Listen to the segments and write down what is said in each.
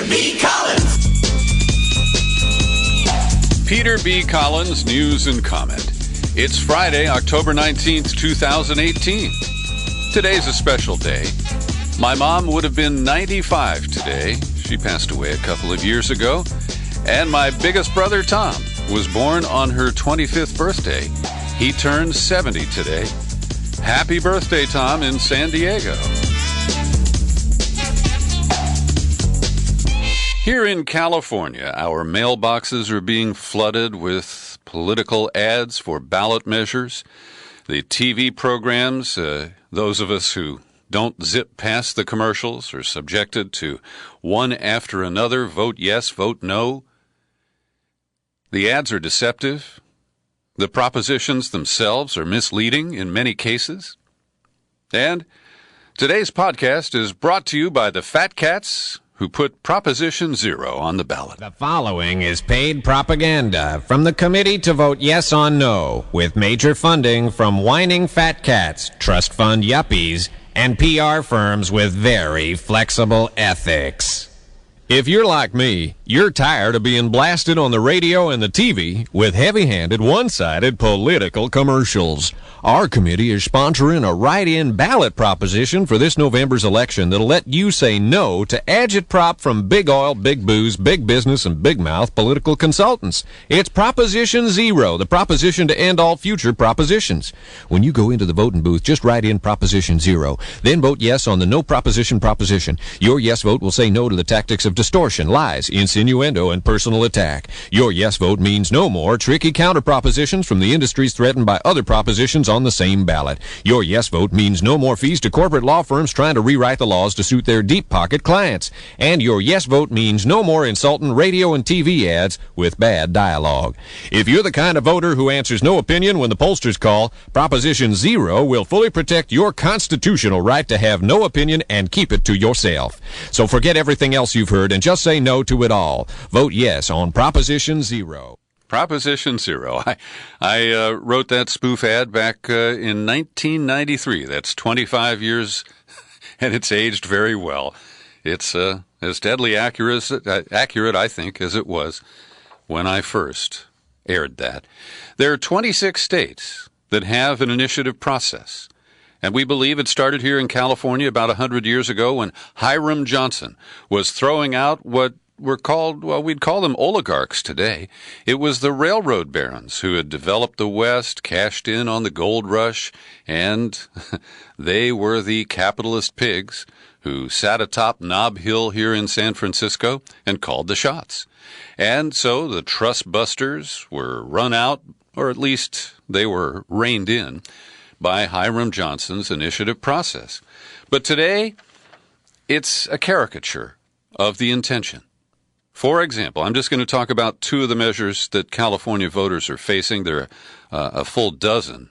B. Collins. Peter B. Collins, News and Comment. It's Friday, October 19th, 2018. Today's a special day. My mom would have been 95 today. She passed away a couple of years ago. And my biggest brother, Tom, was born on her 25th birthday. He turns 70 today. Happy birthday, Tom, in San Diego. Here in California, our mailboxes are being flooded with political ads for ballot measures. The TV programs, those of us who don't zip past the commercials are subjected to one after another, vote yes, vote no. The ads are deceptive. The propositions themselves are misleading in many cases. And today's podcast is brought to you by the Fat Cats, who put Proposition 0 on the ballot. The following is paid propaganda from the Committee to Vote Yes on No, with major funding from whining fat cats, trust fund yuppies, and PR firms with very flexible ethics. If you're like me, you're tired of being blasted on the radio and the TV with heavy-handed, one-sided political commercials. Our committee is sponsoring a write-in ballot proposition for this November's election that'll let you say no to agitprop from big oil, big booze, big business, and big mouth political consultants. It's Proposition 0, the proposition to end all future propositions. When you go into the voting booth, just write in Proposition 0. Then vote yes on the no proposition. Your yes vote will say no to the tactics of distortion, lies, insinuendo, and personal attack. Your yes vote means no more tricky counter propositions from the industries threatened by other propositions on the same ballot. Your yes vote means no more fees to corporate law firms trying to rewrite the laws to suit their deep pocket clients. And your yes vote means no more insulting radio and TV ads with bad dialogue. If you're the kind of voter who answers no opinion when the pollsters call, Proposition 0 will fully protect your constitutional right to have no opinion and keep it to yourself. So forget everything else you've heard and just say no to it all. Vote yes on Proposition 0. Proposition 0. I wrote that spoof ad back in 1993. That's 25 years, and it's aged very well. It's as deadly accurate, I think, as it was when I first aired that. There are 26 states that have an initiative process. And we believe it started here in California about 100 years ago when Hiram Johnson was throwing out what were called, well, we'd call them oligarchs today. It was the railroad barons who had developed the West, cashed in on the gold rush, and they were the capitalist pigs who sat atop Nob Hill here in San Francisco and called the shots. And so the trust busters were run out, or at least they were reined in, by Hiram Johnson's initiative process. But today, it's a caricature of the intention. For example, I'm just going to talk about two of the measures that California voters are facing. There are a full dozen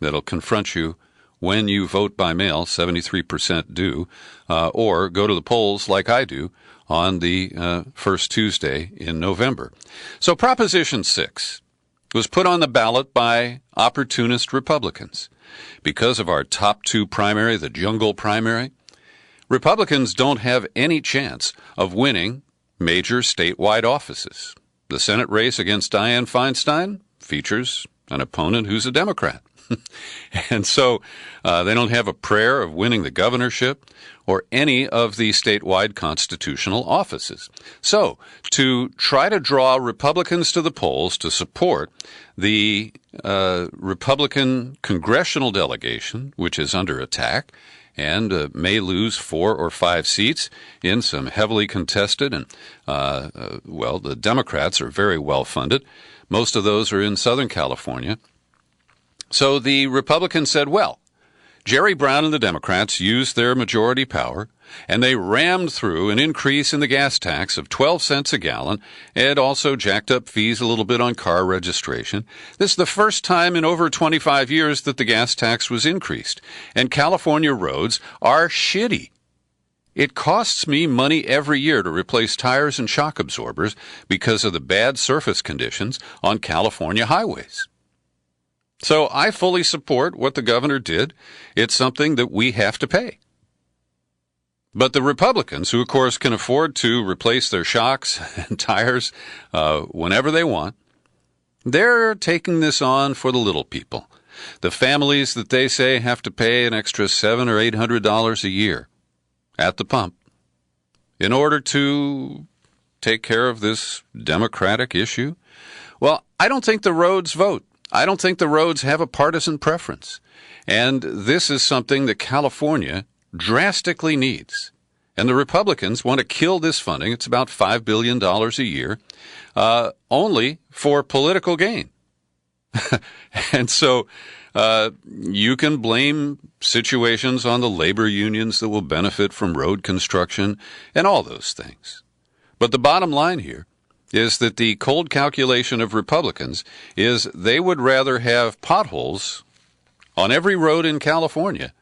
that'll confront you when you vote by mail, 73% do, or go to the polls like I do on the first Tuesday in November. So Proposition 6 was put on the ballot by opportunist Republicans. Because of our top two primary, the jungle primary, Republicans don't have any chance of winning major statewide offices. The Senate race against Dianne Feinstein features an opponent who's a Democrat. And so they don't have a prayer of winning the governorship or any of the statewide constitutional offices. So to try to draw Republicans to the polls to support the Republican congressional delegation, which is under attack, and may lose 4 or 5 seats in some heavily contested, and, the Democrats are very well funded. Most of those are in Southern California. So the Republicans said, well, Jerry Brown and the Democrats used their majority power, and they rammed through an increase in the gas tax of 12 cents a gallon and also jacked up fees a little bit on car registration. This is the first time in over 25 years that the gas tax was increased, and California roads are shitty. It costs me money every year to replace tires and shock absorbers because of the bad surface conditions on California highways. So I fully support what the governor did. It's something that we have to pay. But the Republicans, who of course can afford to replace their shocks and tires whenever they want, they're taking this on for the little people. The families that they say have to pay an extra $700 or $800 a year at the pump in order to take care of this Democratic issue. Well, I don't think the roads vote. I don't think the roads have a partisan preference. And this is something that California drastically needs. And the Republicans want to kill this funding. It's about $5 billion a year, only for political gain. And so you can blame situations on the labor unions that will benefit from road construction and all those things. But the bottom line here is that the cold calculation of Republicans is they would rather have potholes on every road in California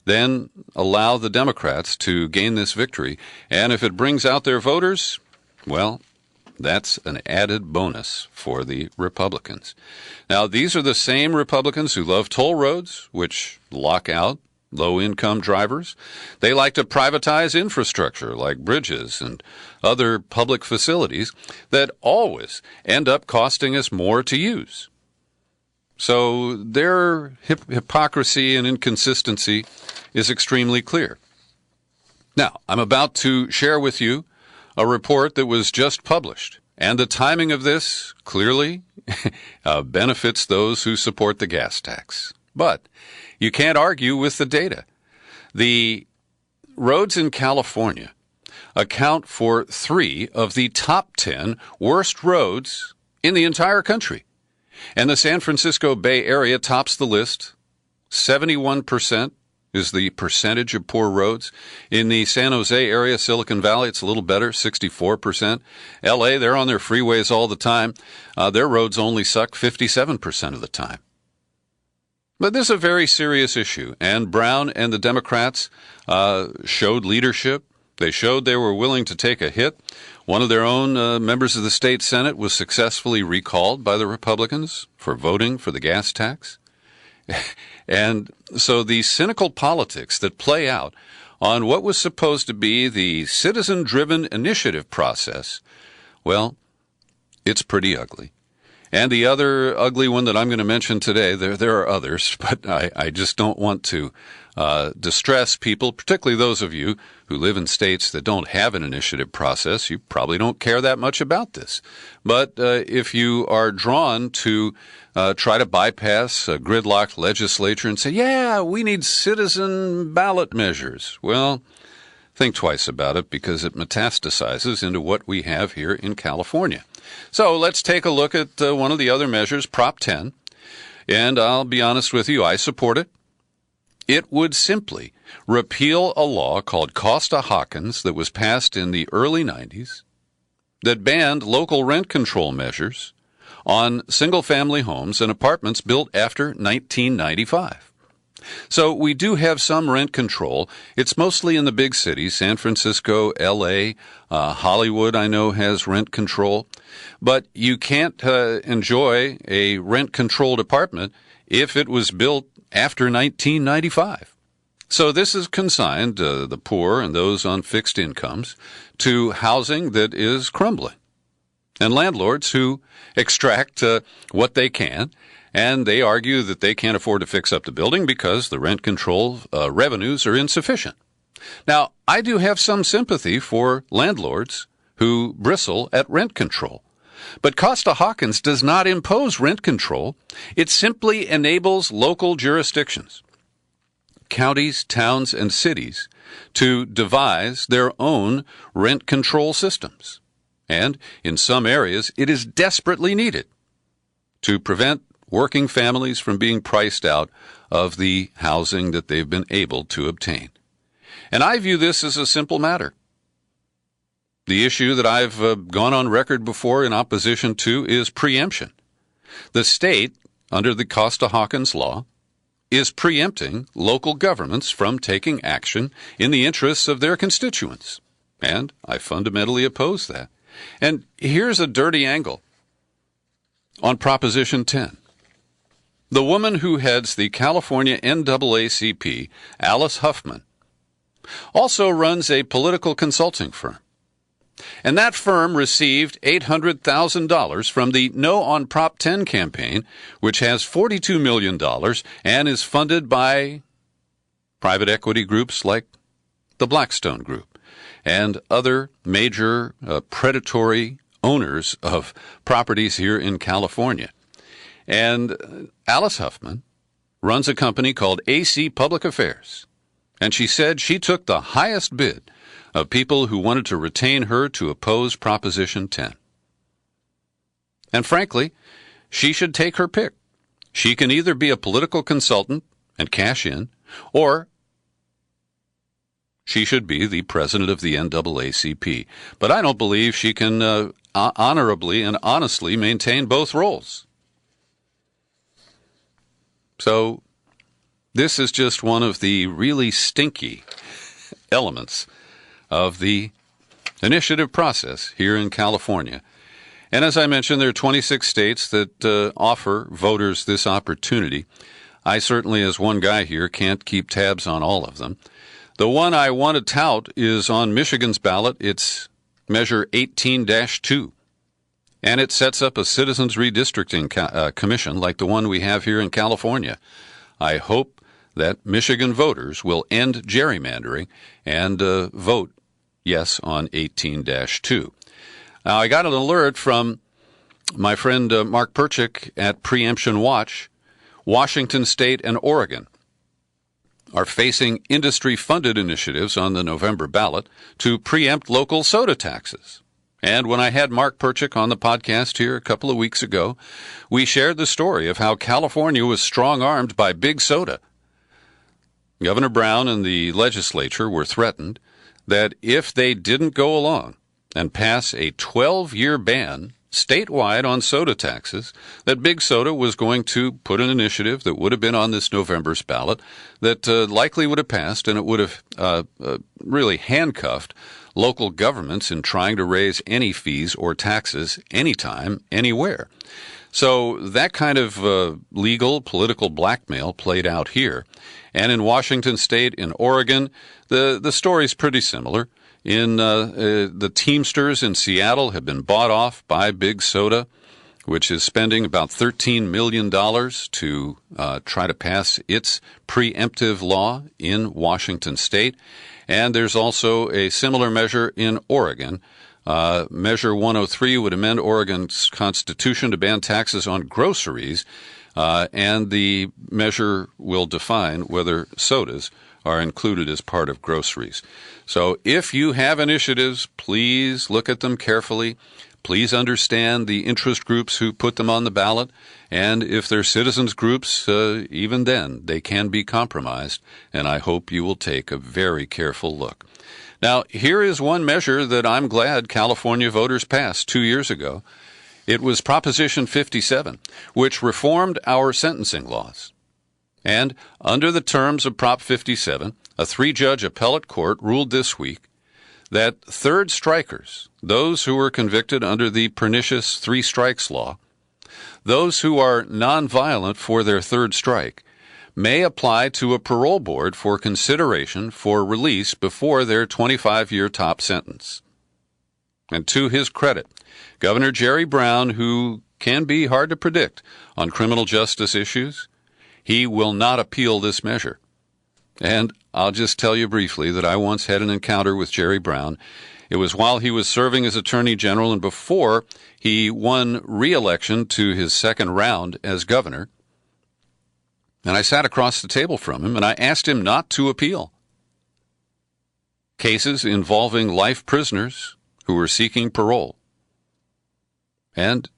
than allow the Democrats to gain this victory. And if it brings out their voters, well, that's an added bonus for the Republicans. Now, these are the same Republicans who love toll roads, which lock out low-income drivers. They like to privatize infrastructure like bridges and other public facilities that always end up costing us more to use. So their hypocrisy and inconsistency is extremely clear. Now, I'm about to share with you a report that was just published, and the timing of this clearly benefits those who support the gas tax. But you can't argue with the data. The roads in California account for 3 of the top 10 worst roads in the entire country. And the San Francisco Bay Area tops the list. 71% is the percentage of poor roads. In the San Jose area, Silicon Valley, it's a little better, 64%. LA, they're on their freeways all the time. Their roads only suck 57% of the time. But this is a very serious issue, and Brown and the Democrats showed leadership. They showed they were willing to take a hit. One of their own members of the state Senate was successfully recalled by the Republicans for voting for the gas tax. And so the cynical politics that play out on what was supposed to be the citizen-driven initiative process, well, it's pretty ugly. And the other ugly one that I'm going to mention today, there are others, but I just don't want to distress people, particularly those of you who live in states that don't have an initiative process. You probably don't care that much about this. But if you are drawn to try to bypass a gridlocked legislature and say, yeah, we need citizen ballot measures, well, think twice about it because it metastasizes into what we have here in California. So let's take a look at one of the other measures, Prop 10. And I'll be honest with you, I support it. It would simply repeal a law called Costa-Hawkins that was passed in the early 90s that banned local rent control measures on single-family homes and apartments built after 1995. So we do have some rent control. It's mostly in the big cities, San Francisco, L.A., Hollywood, I know, has rent control. But you can't enjoy a rent-controlled apartment if it was built after 1995. So this is consigned the poor and those on fixed incomes to housing that is crumbling. And landlords who extract what they can, and they argue that they can't afford to fix up the building because the rent control revenues are insufficient. Now, I do have some sympathy for landlords who bristle at rent control. But Costa-Hawkins does not impose rent control. It simply enables local jurisdictions, counties, towns, and cities to devise their own rent control systems. And in some areas, it is desperately needed to prevent working families from being priced out of the housing that they've been able to obtain. And I view this as a simple matter. The issue that I've gone on record before in opposition to is preemption. The state, under the Costa-Hawkins law, is preempting local governments from taking action in the interests of their constituents. And I fundamentally oppose that. And here's a dirty angle on Proposition 10. The woman who heads the California NAACP, Alice Huffman, also runs a political consulting firm. And that firm received $800,000 from the No on Prop 10 campaign, which has $42 million and is funded by private equity groups like the Blackstone Group and other major predatory owners of properties here in California. And Alice Huffman runs a company called AC Public Affairs, and she said she took the highest bid of people who wanted to retain her to oppose Proposition 10. And frankly, she should take her pick. She can either be a political consultant and cash in, or she should be the president of the NAACP. But I don't believe she can honorably and honestly maintain both roles. So this is just one of the really stinky elements of the initiative process here in California. And as I mentioned, there are 26 states that offer voters this opportunity. I certainly, as one guy here, can't keep tabs on all of them. The one I want to tout is on Michigan's ballot. It's Measure 18-2. And it sets up a citizens redistricting commission like the one we have here in California. I hope that Michigan voters will end gerrymandering and vote yes on 18-2. Now, I got an alert from my friend Mark Perchik at Preemption Watch. Washington State and Oregon are facing industry-funded initiatives on the November ballot to preempt local soda taxes. And when I had Mark Perchik on the podcast here a couple of weeks ago, we shared the story of how California was strong-armed by Big Soda. Governor Brown and the legislature were threatened that if they didn't go along and pass a 12-year ban statewide on soda taxes, that Big Soda was going to put an initiative that would have been on this November's ballot that likely would have passed, and it would have really handcuffed local governments in trying to raise any fees or taxes anytime, anywhere. So that kind of legal, political blackmail played out here. And in Washington State, in Oregon, the story's pretty similar. In the Teamsters in Seattle have been bought off by Big Soda, which is spending about $13 million to try to pass its preemptive law in Washington State. And there's also a similar measure in Oregon. Measure 103 would amend Oregon's constitution to ban taxes on groceries, and the measure will define whether sodas are included as part of groceries. So if you have initiatives, please look at them carefully. Please understand the interest groups who put them on the ballot. And if they're citizens groups, even then, they can be compromised. And I hope you will take a very careful look. Now, here is one measure that I'm glad California voters passed 2 years ago. It was Proposition 57, which reformed our sentencing laws. And under the terms of Prop 57, a 3-judge appellate court ruled this week that third strikers, those who were convicted under the pernicious 3 strikes law, those who are nonviolent for their third strike, may apply to a parole board for consideration for release before their 25-year top sentence. And to his credit, Governor Jerry Brown, who can be hard to predict on criminal justice issues, he will not appeal this measure. And I'll just tell you briefly that I once had an encounter with Jerry Brown. It was while he was serving as Attorney General and before he won re-election to his second round as governor. And I sat across the table from him and I asked him not to appeal cases involving life prisoners who were seeking parole. And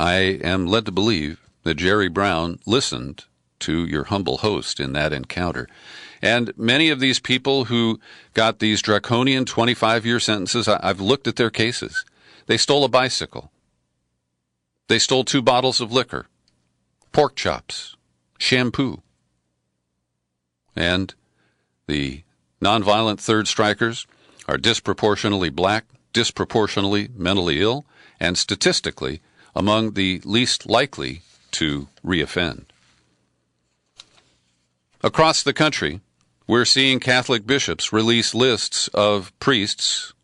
I am led to believe that Jerry Brown listened to your humble host in that encounter. And many of these people who got these draconian 25-year sentences, I've looked at their cases. They stole a bicycle. They stole 2 bottles of liquor, pork chops, shampoo. And the nonviolent third strikers are disproportionately black, disproportionately mentally ill, and statistically among the least likely to reoffend. Across the country, We're seeing Catholic bishops release lists of priests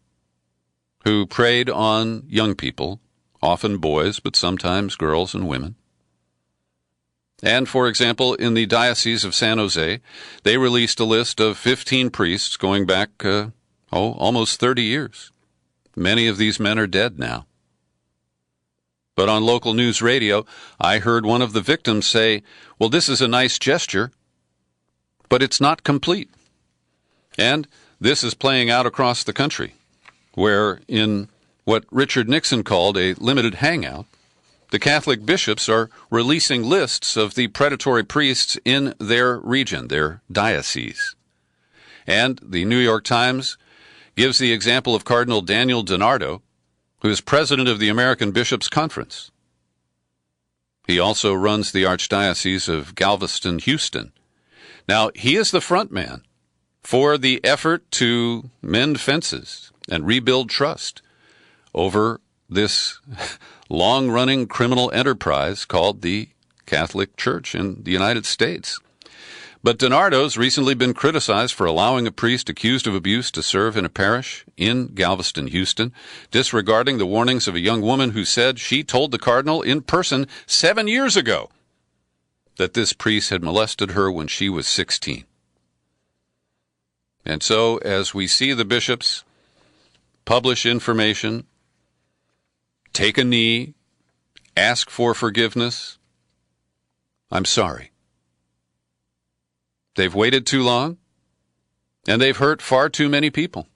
who preyed on young people, often boys, but sometimes girls and women. And, for example, in the Diocese of San Jose, they released a list of 15 priests going back, almost 30 years. Many of these men are dead now. But on local news radio, I heard one of the victims say, well, this is a nice gesture, but it's not complete. And this is playing out across the country, where in what Richard Nixon called a limited hangout, the Catholic bishops are releasing lists of the predatory priests in their region, their diocese. And the New York Times gives the example of Cardinal Daniel DiNardo, who is president of the American Bishops' Conference. He also runs the Archdiocese of Galveston-Houston. Now, he is the front man for the effort to mend fences and rebuild trust over this long-running criminal enterprise called the Catholic Church in the United States. But DiNardo's recently been criticized for allowing a priest accused of abuse to serve in a parish in Galveston, Houston, disregarding the warnings of a young woman who said she told the cardinal in person 7 years ago that this priest had molested her when she was 16. And so, as we see the bishops publish information, take a knee, ask for forgiveness, I'm sorry. They've waited too long, and they've hurt far too many people.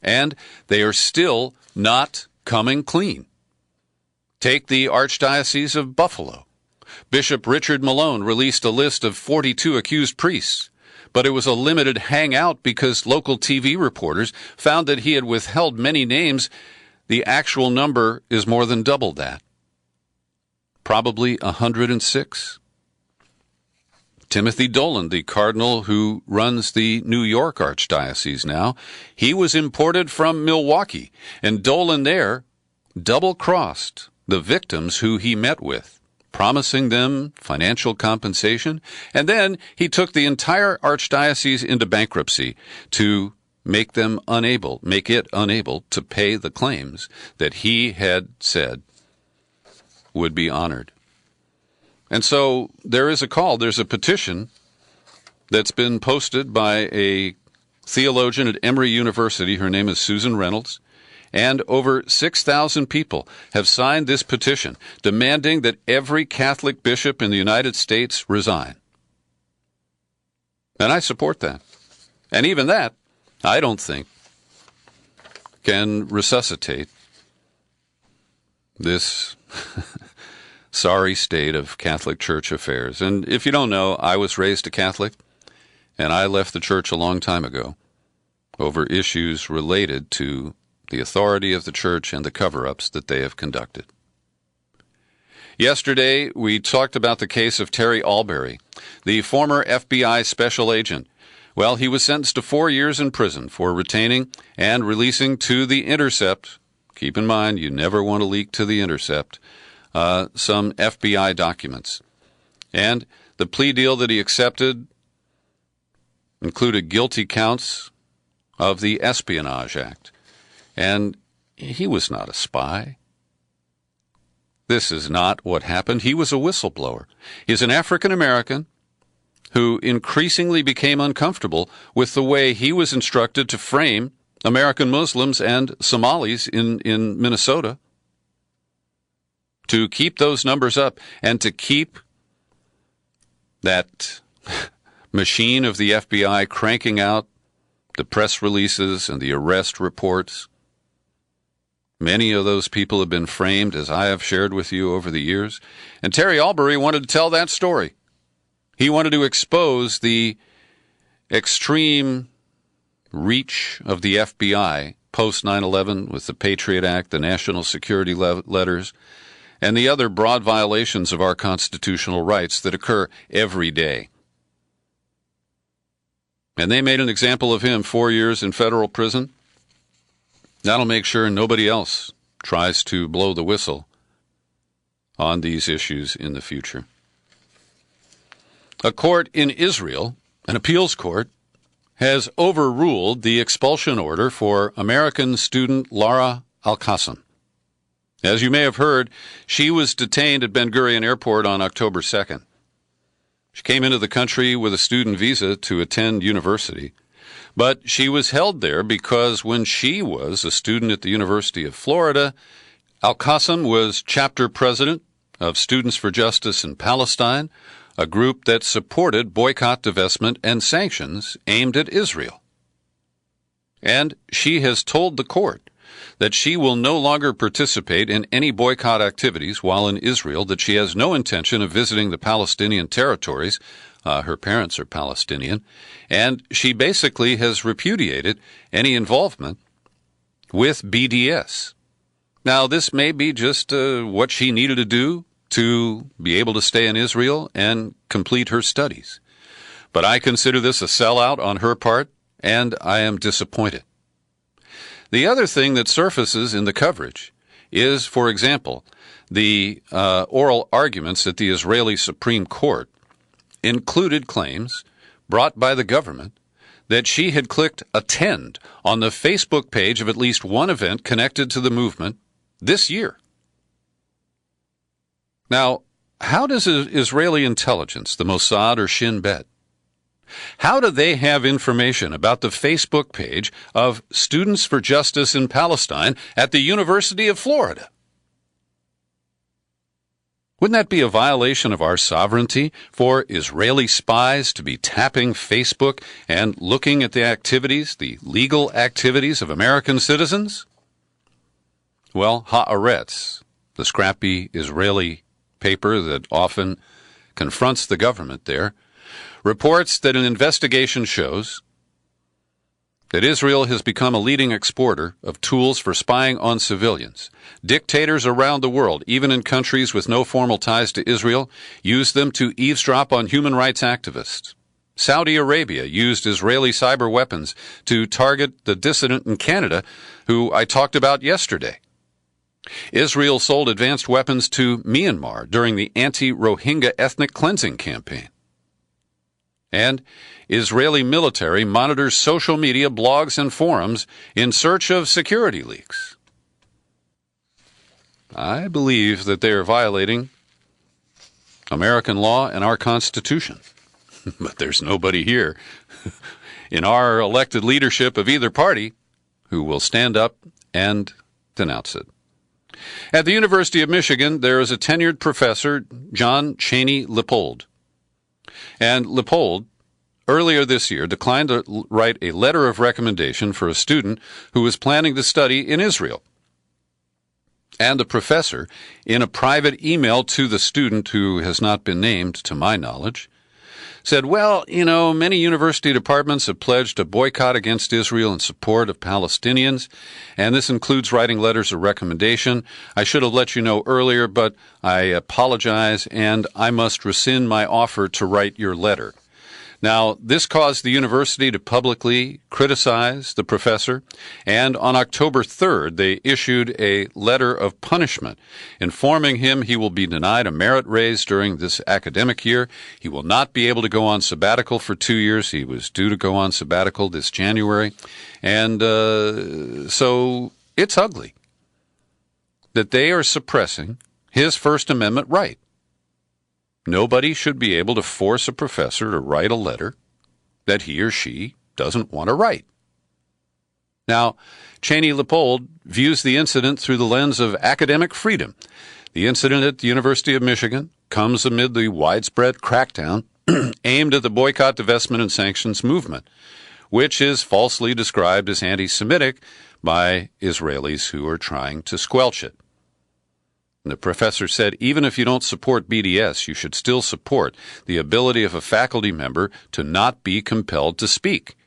And they are still not coming clean. Take the Archdiocese of Buffalo. Bishop Richard Malone released a list of 42 accused priests, but it was a limited hangout because local TV reporters found that he had withheld many names. The actual number is more than double that. Probably 106. Timothy Dolan, the cardinal who runs the New York Archdiocese now, he was imported from Milwaukee, and Dolan there double-crossed the victims who he met with, promising them financial compensation, and then he took the entire archdiocese into bankruptcy to make it unable to pay the claims that he had said would be honored. And so there is a call, there's a petition that's been posted by a theologian at Emory University. Her name is Susan Reynolds. And over 6,000 people have signed this petition demanding that every Catholic bishop in the United States resign. And I support that. And even that, I don't think, can resuscitate this sorry state of Catholic Church affairs. And if you don't know, I was raised a Catholic, and I left the church a long time ago over issues related to the authority of the church and the cover-ups that they have conducted. Yesterday, we talked about the case of Terry Albury, the former FBI special agent. Well, he was sentenced to 4 years in prison for retaining and releasing to The Intercept. Keep in mind, you never want to leak to The Intercept some FBI documents. And the plea deal that he accepted included guilty counts of the Espionage Act. And he was not a spy. This is not what happened. He was a whistleblower. He's an African American who increasingly became uncomfortable with the way he was instructed to frame American Muslims and Somalis in Minnesota, to keep those numbers up and to keep that machine of the FBI cranking out the press releases and the arrest reports. Many of those people have been framed, as I have shared with you over the years. And Terry Albury wanted to tell that story. He wanted to expose the extreme reach of the FBI post 9/11 with the Patriot Act, the National Security Letters, and the other broad violations of our constitutional rights that occur every day. And they made an example of him, 4 years in federal prison. That'll make sure nobody else tries to blow the whistle on these issues in the future. A court in Israel An appeals court has overruled the expulsion order for American student Lara Al-Qassam. As you may have heard, she was detained at Ben Gurion Airport on October 2nd. She came into the country with a student visa to attend university, but she was held there because when she was a student at the University of Florida, Al-Qassam was chapter president of Students for Justice in Palestine, a group that supported boycott, divestment, and sanctions aimed at Israel. And she has told the court that she will no longer participate in any boycott activities while in Israel, that she has no intention of visiting the Palestinian territories. Her parents are Palestinian, and she basically has repudiated any involvement with BDS. Now, this may be just what she needed to do to be able to stay in Israel and complete her studies. But I consider this a sellout on her part, and I am disappointed. The other thing that surfaces in the coverage is, for example, the oral arguments at the Israeli Supreme Court included claims brought by the government that she had clicked attend on the Facebook page of at least one event connected to the movement this year. Now, how does Israeli intelligence, the Mossad or Shin Bet, how do they have information about the Facebook page of Students for Justice in Palestine at the University of Florida? Wouldn't that be a violation of our sovereignty for Israeli spies to be tapping Facebook and looking at the activities, the legal activities of American citizens? Well, Haaretz, the scrappy Israeli paper that often confronts the government there, reports that an investigation shows that Israel has become a leading exporter of tools for spying on civilians. Dictators around the world, even in countries with no formal ties to Israel, use them to eavesdrop on human rights activists. Saudi Arabia used Israeli cyber weapons to target the dissident in Canada, who I talked about yesterday. Israel sold advanced weapons to Myanmar during the anti-Rohingya ethnic cleansing campaign. And Israeli military monitors social media, blogs, and forums in search of security leaks. I believe that they are violating American law and our Constitution. But there's nobody here in our elected leadership of either party who will stand up and denounce it. At the University of Michigan, there is a tenured professor, John Cheney Lippold. And Lippold, earlier this year, declined to write a letter of recommendation for a student who was planning to study in Israel. And the professor, in a private email to the student who has not been named, to my knowledge, said, well, many university departments have pledged a boycott against Israel in support of Palestinians, and this includes writing letters of recommendation. I should have let you know earlier, but I apologize, and I must rescind my offer to write your letter. Now, this caused the university to publicly criticize the professor, and on October 3rd, they issued a letter of punishment, informing him he will be denied a merit raise during this academic year. He will not be able to go on sabbatical for 2 years. He was due to go on sabbatical this January. And so it's ugly that they are suppressing his First Amendment right. Nobody should be able to force a professor to write a letter that he or she doesn't want to write. Now, Cheney Lippold views the incident through the lens of academic freedom. The incident at the University of Michigan comes amid the widespread crackdown aimed at the boycott, divestment, and sanctions movement, which is falsely described as anti-Semitic by Israelis who are trying to squelch it. The professor said, even if you don't support BDS, you should still support the ability of a faculty member to not be compelled to speak.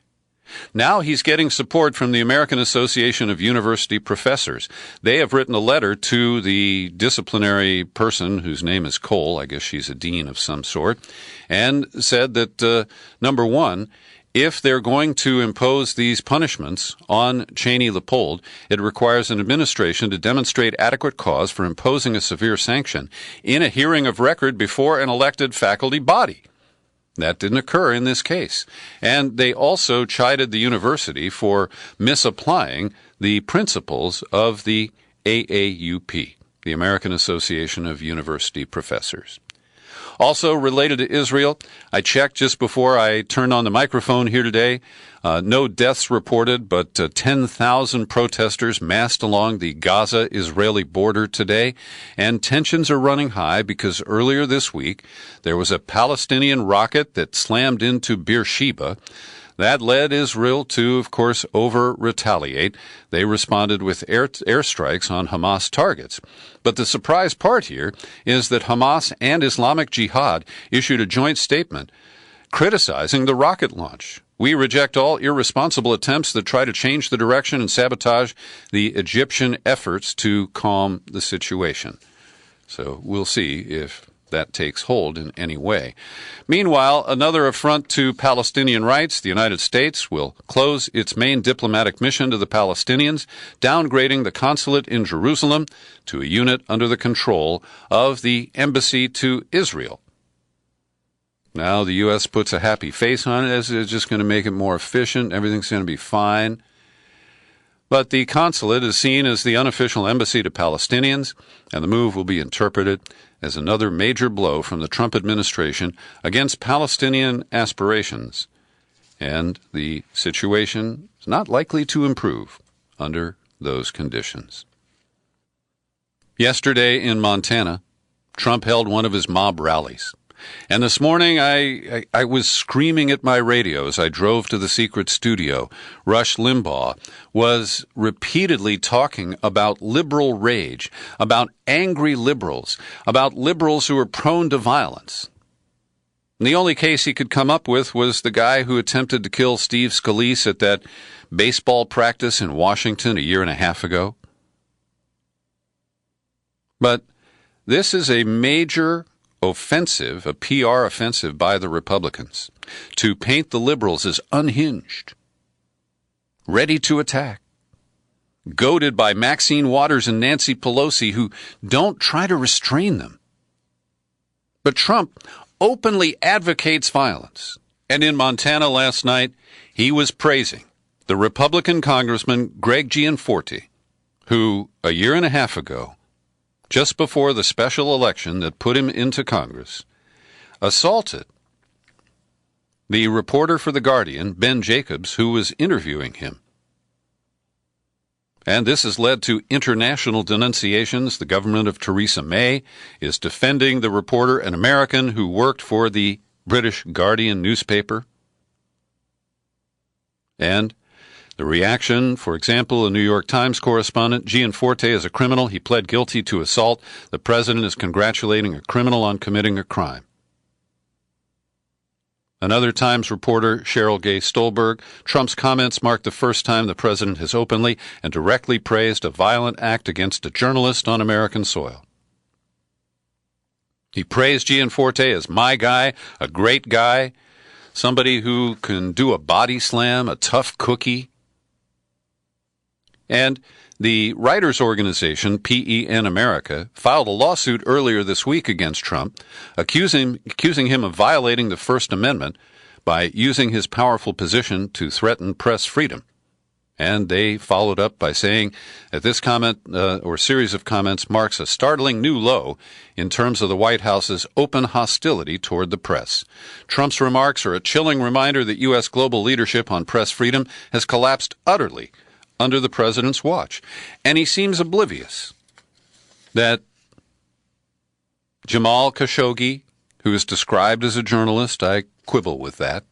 Now he's getting support from the American Association of University Professors. They have written a letter to the disciplinary person whose name is Cole, I guess she's a dean of some sort, and said that, number one, if they're going to impose these punishments on Cheney Lippold, it requires an administration to demonstrate adequate cause for imposing a severe sanction in a hearing of record before an elected faculty body. That didn't occur in this case. And they also chided the university for misapplying the principles of the AAUP, the American Association of University Professors. Also related to Israel, I checked just before I turned on the microphone here today. No deaths reported, but 10,000 protesters massed along the Gaza-Israeli border today, and tensions are running high because earlier this week there was a Palestinian rocket that slammed into Beersheba. That led Israel to, of course, over-retaliate. They responded with airstrikes on Hamas targets. But the surprise part here is that Hamas and Islamic Jihad issued a joint statement criticizing the rocket launch. We reject all irresponsible attempts that try to change the direction and sabotage the Egyptian efforts to calm the situation. So we'll see if that takes hold in any way. Meanwhile, another affront to Palestinian rights. The United States will close its main diplomatic mission to the Palestinians, downgrading the consulate in Jerusalem to a unit under the control of the embassy to Israel. Now the U.S. puts a happy face on it as it's just going to make it more efficient. Everything's going to be fine. But the consulate is seen as the unofficial embassy to Palestinians, and the move will be interpreted as another major blow from the Trump administration against Palestinian aspirations. And the situation is not likely to improve under those conditions. Yesterday in Montana, Trump held one of his mob rallies. And this morning, I was screaming at my radio as I drove to the secret studio. Rush Limbaugh was repeatedly talking about liberal rage, about angry liberals, about liberals who are prone to violence. And the only case he could come up with was the guy who attempted to kill Steve Scalise at that baseball practice in Washington a year and a half ago. But this is a major offensive, a PR offensive by the Republicans, to paint the liberals as unhinged, ready to attack, goaded by Maxine Waters and Nancy Pelosi, who don't try to restrain them. But Trump openly advocates violence. And in Montana last night, he was praising the Republican Congressman Greg Gianforte, who a year and a half ago, just before the special election that put him into Congress, assaulted the reporter for The Guardian, Ben Jacobs, who was interviewing him. And this has led to international denunciations. The government of Theresa May is defending the reporter, an American who worked for the British Guardian newspaper. And the reaction, for example, a New York Times correspondent, Gianforte is a criminal. He pled guilty to assault. The president is congratulating a criminal on committing a crime. Another Times reporter, Cheryl Gay Stolberg, Trump's comments mark the first time the president has openly and directly praised a violent act against a journalist on American soil. He praised Gianforte as my guy, a great guy, somebody who can do a body slam, a tough cookie. And the writers' organization, PEN America, filed a lawsuit earlier this week against Trump, accusing him of violating the First Amendment by using his powerful position to threaten press freedom. And they followed up by saying that this comment or series of comments marks a startling new low in terms of the White House's open hostility toward the press. Trump's remarks are a chilling reminder that U.S. global leadership on press freedom has collapsed utterly under the president's watch. And he seems oblivious that Jamal Khashoggi, who is described as a journalist, I quibble with that,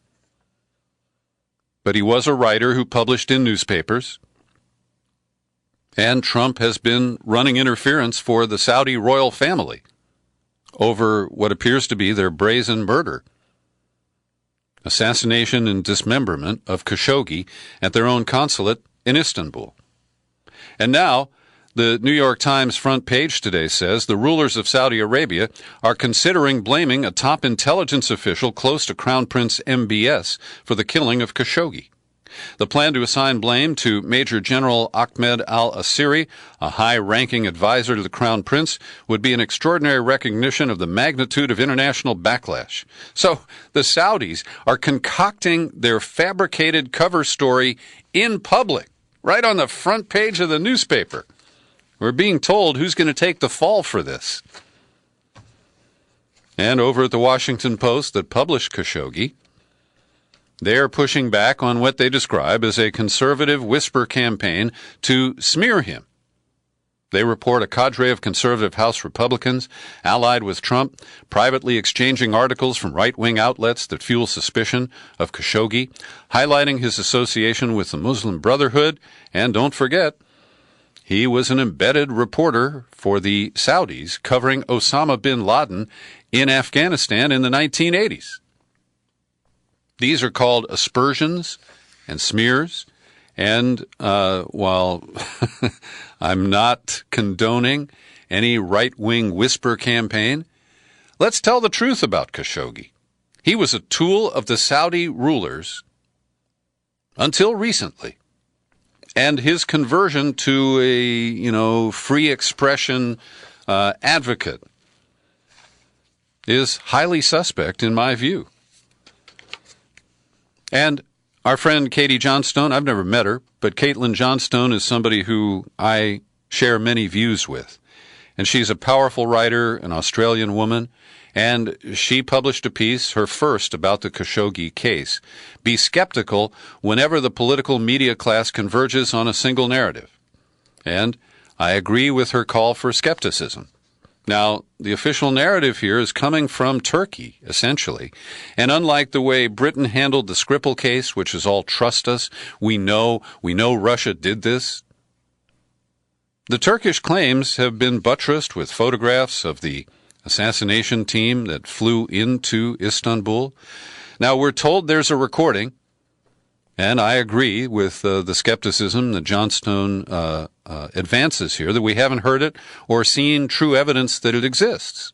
but he was a writer who published in newspapers, and Trump has been running interference for the Saudi royal family over what appears to be their brazen murder, assassination and dismemberment of Khashoggi at their own consulate in Istanbul. And now, the New York Times front page today says the rulers of Saudi Arabia are considering blaming a top intelligence official close to Crown Prince MBS for the killing of Khashoggi. The plan to assign blame to Major General Ahmed al-Asiri, a high-ranking advisor to the Crown Prince, would be an extraordinary recognition of the magnitude of international backlash. So the Saudis are concocting their fabricated cover story in public, right on the front page of the newspaper. We're being told who's going to take the fall for this. And over at the Washington Post that published Khashoggi, they're pushing back on what they describe as a conservative whisper campaign to smear him. They report a cadre of conservative House Republicans, allied with Trump, privately exchanging articles from right-wing outlets that fuel suspicion of Khashoggi, highlighting his association with the Muslim Brotherhood, and don't forget, he was an embedded reporter for the Saudis covering Osama bin Laden in Afghanistan in the 1980s. These are called aspersions and smears, and while I'm not condoning any right-wing whisper campaign, let's tell the truth about Khashoggi. He was a tool of the Saudi rulers until recently, and his conversion to a, free expression advocate is highly suspect in my view. And our friend Katie Johnstone, I've never met her, but Caitlin Johnstone is somebody who I share many views with. And she's a powerful writer, an Australian woman, and she published a piece, her first, about the Khashoggi case. Be skeptical whenever the political media class converges on a single narrative. And I agree with her call for skepticism. Now, the official narrative here is coming from Turkey, essentially. And unlike the way Britain handled the Skripal case, which is all trust us, we know Russia did this, the Turkish claims have been buttressed with photographs of the assassination team that flew into Istanbul. Now, we're told there's a recording, and I agree with the skepticism that Johnstone advances here, that we haven't heard it or seen true evidence that it exists.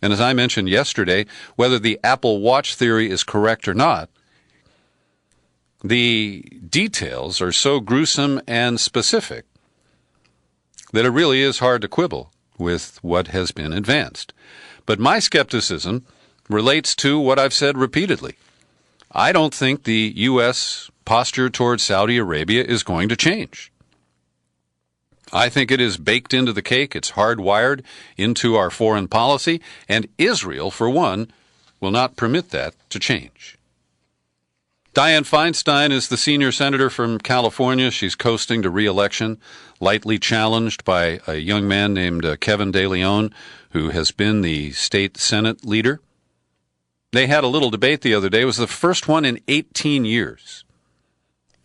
And as I mentioned yesterday, whether the Apple Watch theory is correct or not, the details are so gruesome and specific that it really is hard to quibble with what has been advanced. But my skepticism relates to what I've said repeatedly. I don't think the U.S. posture towards Saudi Arabia is going to change. I think it is baked into the cake. It's hardwired into our foreign policy, and Israel, for one, will not permit that to change. Dianne Feinstein is the senior senator from California. She's coasting to re-election, lightly challenged by a young man named Kevin De Leon, who has been the state Senate leader. They had a little debate the other day. It was the first one in 18 years.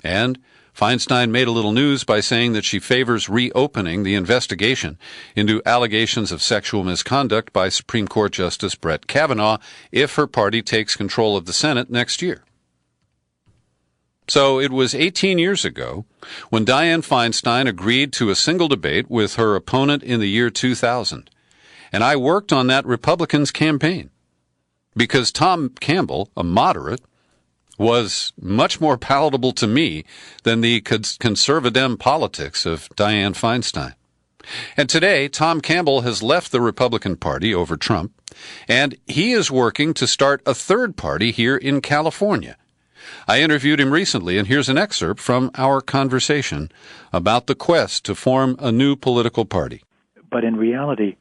And Feinstein made a little news by saying that she favors reopening the investigation into allegations of sexual misconduct by Supreme Court Justice Brett Kavanaugh if her party takes control of the Senate next year. So it was 18 years ago when Dianne Feinstein agreed to a single debate with her opponent in the year 2000. And I worked on that Republican's campaign because Tom Campbell, a moderate, was much more palatable to me than the conservative politics of Dianne Feinstein. And today, Tom Campbell has left the Republican Party over Trump, and he is working to start a third party here in California. I interviewed him recently, and here's an excerpt from our conversation about the quest to form a new political party. But in reality,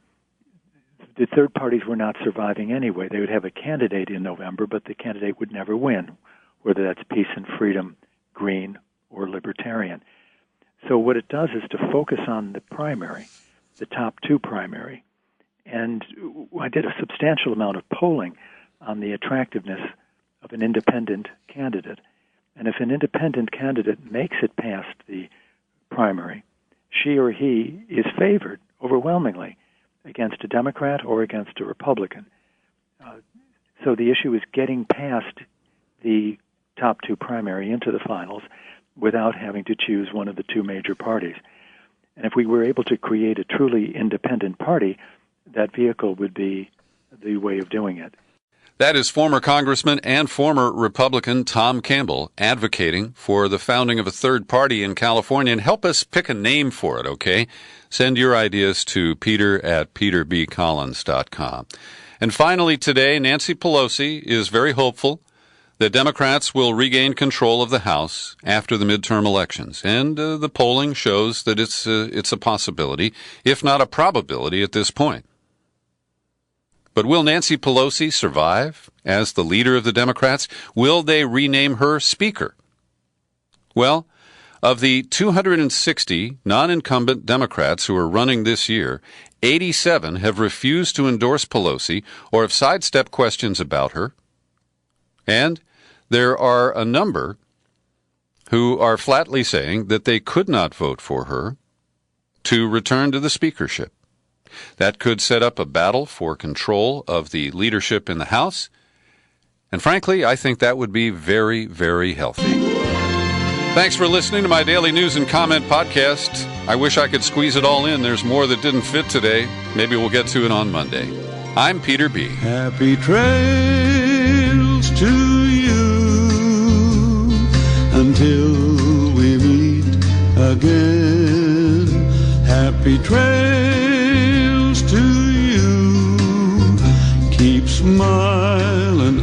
the third parties were not surviving anyway. They would have a candidate in November, but the candidate would never win, whether that's peace and freedom, green, or libertarian. So what it does is to focus on the primary, the top two primary. And I did a substantial amount of polling on the attractiveness of an independent candidate. And if an independent candidate makes it past the primary, she or he is favored overwhelmingly against a Democrat or against a Republican. So the issue is getting past the top two primary into the finals without having to choose one of the two major parties. And if we were able to create a truly independent party, that vehicle would be the way of doing it. That is former Congressman and former Republican Tom Campbell advocating for the founding of a third party in California. And help us pick a name for it, okay? Send your ideas to peter@peterbcollins.com. And finally today, Nancy Pelosi is very hopeful that Democrats will regain control of the House after the midterm elections. And the polling shows that it's a possibility, if not a probability at this point. But will Nancy Pelosi survive as the leader of the Democrats? Will they rename her Speaker? Well, of the 260 non-incumbent Democrats who are running this year, 87 have refused to endorse Pelosi or have sidestepped questions about her. And there are a number who are flatly saying that they could not vote for her to return to the speakership. That could set up a battle for control of the leadership in the House. And frankly, I think that would be very, very healthy. Thanks for listening to my daily news and comment podcast. I wish I could squeeze it all in. There's more that didn't fit today. Maybe we'll get to it on Monday. I'm Peter B. Happy trails to you until we meet again. Happy trails to you. Keep smiling.